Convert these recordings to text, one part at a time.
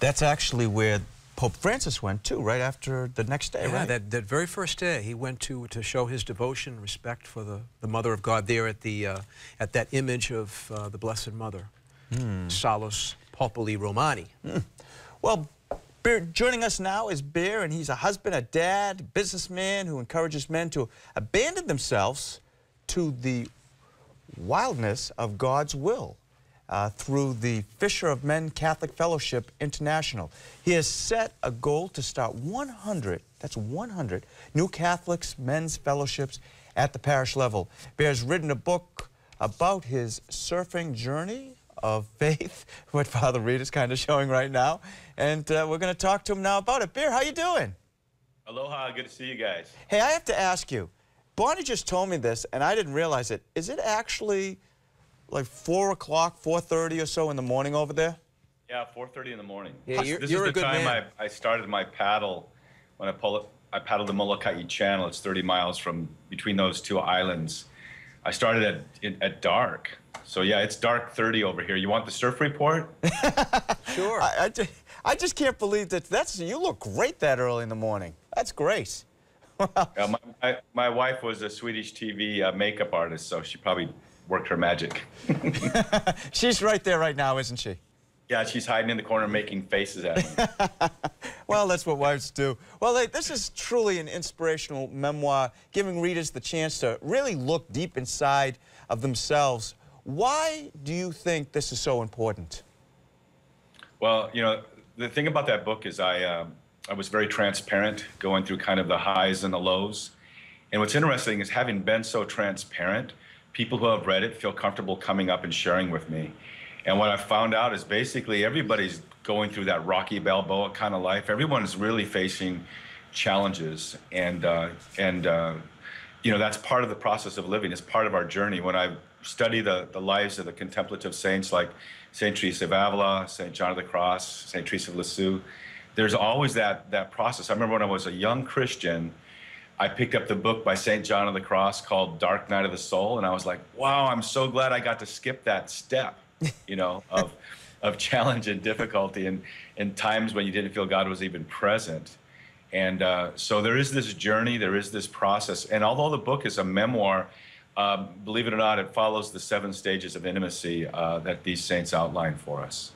That's actually where Pope Francis went too, right after the next day, right? Yeah, that very first day he went to show his devotion, respect for the Mother of God there at that image of the Blessed Mother, Salus Populi Romani. Well, Bear, joining us now is Bear, and he's a husband, a dad, businessman who encourages men to abandon themselves to the wildness of God's will through the Fisher of Men Catholic Fellowship International. He has set a goal to start 100, that's 100, new Catholics men's fellowships at the parish level. Bear's written a book about his surfing journey of faith, what Father Reed is kind of showing right now. And we're going to talk to him now about it. Bear, how you doing? Aloha, good to see you guys. Hey, I have to ask you, Bonnie just told me this, and I didn't realize it. Is it actually like 4 o'clock, 4:30 or so in the morning over there? Yeah, 4:30 in the morning. Yeah, This you're is a the good time man. I started my paddle. When I paddled the Molokai Channel. It's 30 miles from between those two islands. I started at dark. So yeah, it's dark 30 over here. You want the surf report? Sure. I just can't believe that you look great that early in the morning. That's great. Yeah, my wife was a Swedish TV makeup artist, so she probably worked her magic. She's right there right now, isn't she? Yeah, she's hiding in the corner making faces at me. Well, that's what wives do. Well, hey, this is truly an inspirational memoir, giving readers the chance to really look deep inside of themselves. Why do you think this is so important? Well, you know, the thing about that book is I was very transparent, going through kind of the highs and the lows. And what's interesting is, having been so transparent, people who have read it feel comfortable coming up and sharing with me. And what I found out is basically everybody's going through that Rocky Balboa kind of life. Everyone is really facing challenges, and you know, that's part of the process of living. It's part of our journey. When I study the lives of the contemplative saints like St. Teresa of Avila, St. John of the Cross, St. Teresa of Lisieux, there's always that process. I remember when I was a young Christian, I picked up the book by St. John of the Cross called Dark Night of the Soul, and I was like, wow, I'm so glad I got to skip that step, you know, of challenge and difficulty, and times when you didn't feel God was even present. And so there is this journey, there is this process. And although the book is a memoir, believe it or not, it follows the 7 stages of intimacy that these saints outline for us.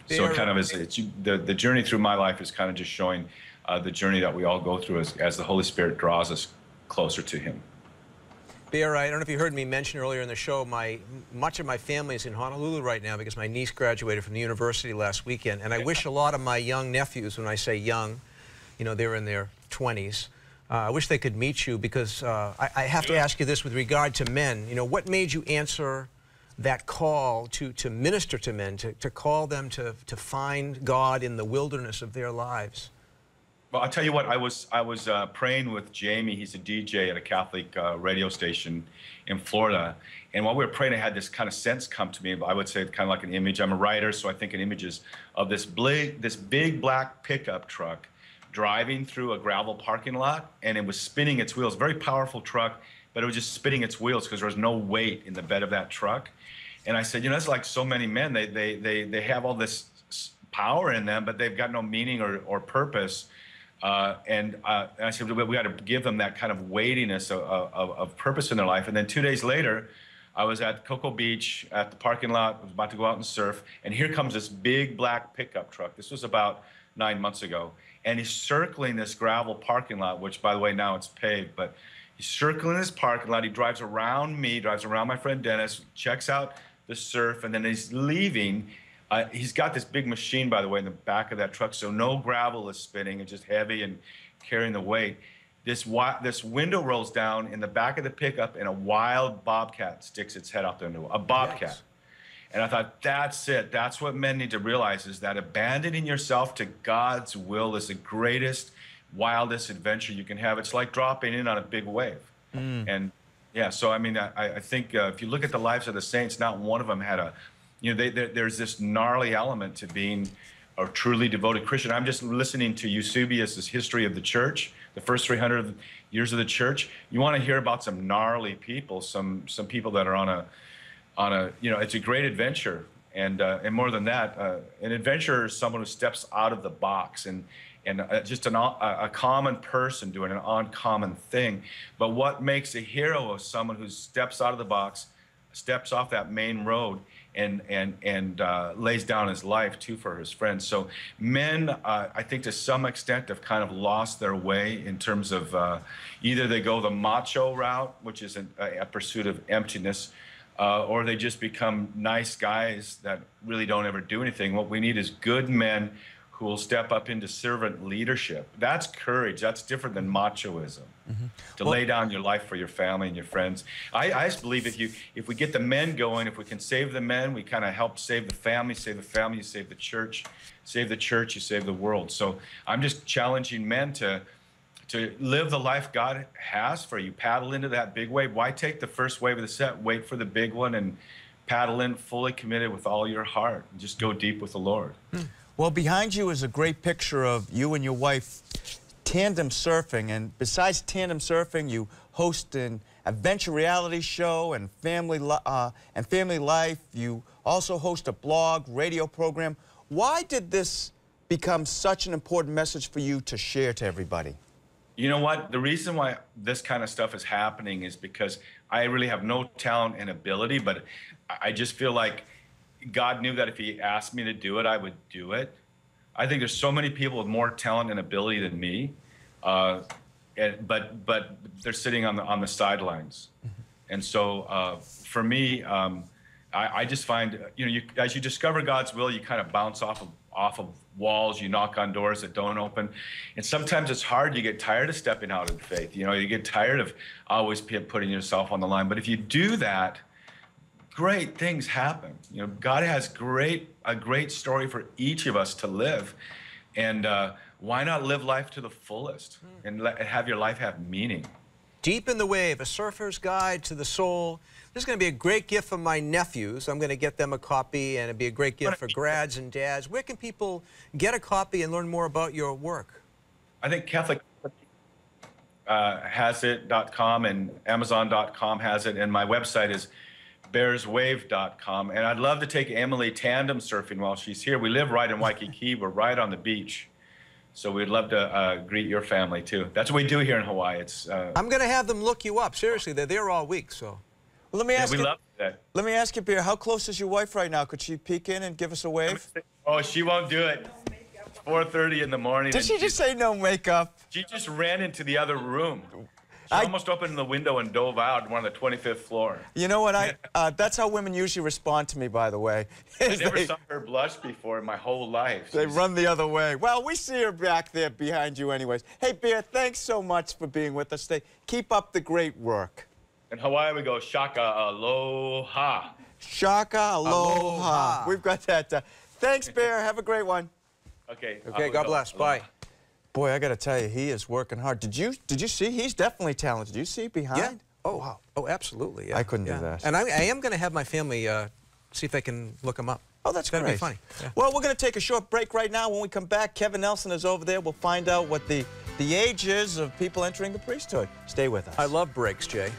So it kind of is, the journey through my life is kind of just showing the journey that we all go through as the Holy Spirit draws us closer to Him. Bear, I don't know if you heard me mention earlier in the show, much of my family is in Honolulu right now because my niece graduated from the university last weekend. And I wish a lot of my young nephews, when I say young, you know, they're in their 20s, I wish they could meet you, because I have to ask you this with regard to men. You know, what made you answer that call to minister to men, to call them to find God in the wilderness of their lives? Well, I'll tell you what, I was praying with Jamie. He's a DJ at a Catholic radio station in Florida. And while we were praying, I had this kind of sense come to me. I would say kind of like an image. I'm a writer, so I think in images of this big black pickup truck driving through a gravel parking lot, and it was spinning its wheels. Very powerful truck, but it was just spinning its wheels because there was no weight in the bed of that truck. And I said, you know, it's like so many men. They have all this power in them, but they've got no meaning or purpose. And I said, we got to give them that kind of weightiness of purpose in their life. And then 2 days later, I was at Cocoa Beach at the parking lot, was about to go out and surf, and here comes this big black pickup truck. This was about 9 months ago. And he's circling this gravel parking lot, which, by the way, now it's paved, but he's circling this parking lot. He drives around me, drives around my friend Dennis, checks out the surf, and then he's leaving. He's got this big machine, by the way, in the back of that truck, so no gravel is spinning. It's just heavy and carrying the weight. This window rolls down in the back of the pickup, and a wild bobcat sticks its head out the window. A bobcat. Yes. And I thought, that's it. That's what men need to realize, is that abandoning yourself to God's will is the greatest, wildest adventure you can have. It's like dropping in on a big wave. And yeah, so I mean, I think if you look at the lives of the saints, not one of them had a, you know, there's this gnarly element to being a truly devoted Christian. I'm just listening to Eusebius's History of the Church, the first 300 years of the church. You want to hear about some gnarly people, some people that are on a, you know, it's a great adventure. And more than that, an adventurer is someone who steps out of the box and just a common person doing an uncommon thing. But what makes a hero is someone who steps out of the box, steps off that main road, and lays down his life too for his friends. So men, I think to some extent, have kind of lost their way in terms of either they go the macho route, which is a pursuit of emptiness, or they just become nice guys that really don't ever do anything. What we need is good men who will step up into servant leadership. That's courage. That's different than machoism. To lay down your life for your family and your friends. I just believe if we get the men going, if we can save the men, we kind of help save the family, you save the church, you save the world. So I'm just challenging men to live the life God has for you. Paddle into that big wave. Why take the first wave of the set? Wait for the big one and paddle in fully committed with all your heart. And just go deep with the Lord. Well, behind you is a great picture of you and your wife tandem surfing. And besides tandem surfing, you host an adventure reality show and family life. You also host a blog, radio program. Why did this become such an important message for you to share to everybody? You know what? The reason why this kind of stuff is happening is because I really have no talent and ability, but I just feel like God knew that if he asked me to do it, I would do it. I think there's so many people with more talent and ability than me, but they're sitting on the sidelines. And so for me, I just find, as you discover God's will, you kind of bounce off of walls, you knock on doors that don't open. And sometimes it's hard, you get tired of stepping out in faith. You get tired of always putting yourself on the line. But if you do that, great things happen. God has a great story for each of us to live. And why not live life to the fullest and have your life have meaning? Deep in the Wave, a surfer's guide to the soul. This is going to be a great gift for my nephews. I'm going to get them a copy, and it'd be a great gift for grads and dads. Where can people get a copy and learn more about your work? I think Catholic has it.com and Amazon.com has it, and my website is bearswave.com. And I'd love to take Emily tandem surfing while she's here. We live right in Waikiki. We're right on the beach. So we'd love to greet your family, too. That's what we do here in Hawaii. I'm going to have them look you up. Seriously, they're there all week, so. Well, let me ask we you, love that. Let me ask you, Bear, how close is your wife right now? Could she peek in and give us a wave? Oh, she won't do it. It's 4:30 in the morning. Did she just say no makeup? She just ran into the other room. She almost opened the window and dove out on the 25th floor. You know what? That's how women usually respond to me, by the way. I never saw her blush before in my whole life. They run the other way. Well, we see her back there behind you anyways. Hey, Bear, thanks so much for being with us today. Keep up the great work. In Hawaii, we go shaka aloha. Shaka aloha. We've got that. Thanks, Bear. Have a great one. Okay. Okay, God bless. Bye. Boy, I got to tell you, he is working hard. Did you see? He's definitely talented. Did you see behind? Yeah. Oh, wow. Oh, absolutely. Yeah. I couldn't do that. And I am going to have my family see if they can look him up. Oh, that's great. That'd be funny. Yeah. Well, we're going to take a short break right now. When we come back, Kevin Nelson is over there. We'll find out what the age is of people entering the priesthood. Stay with us. I love breaks, Jay.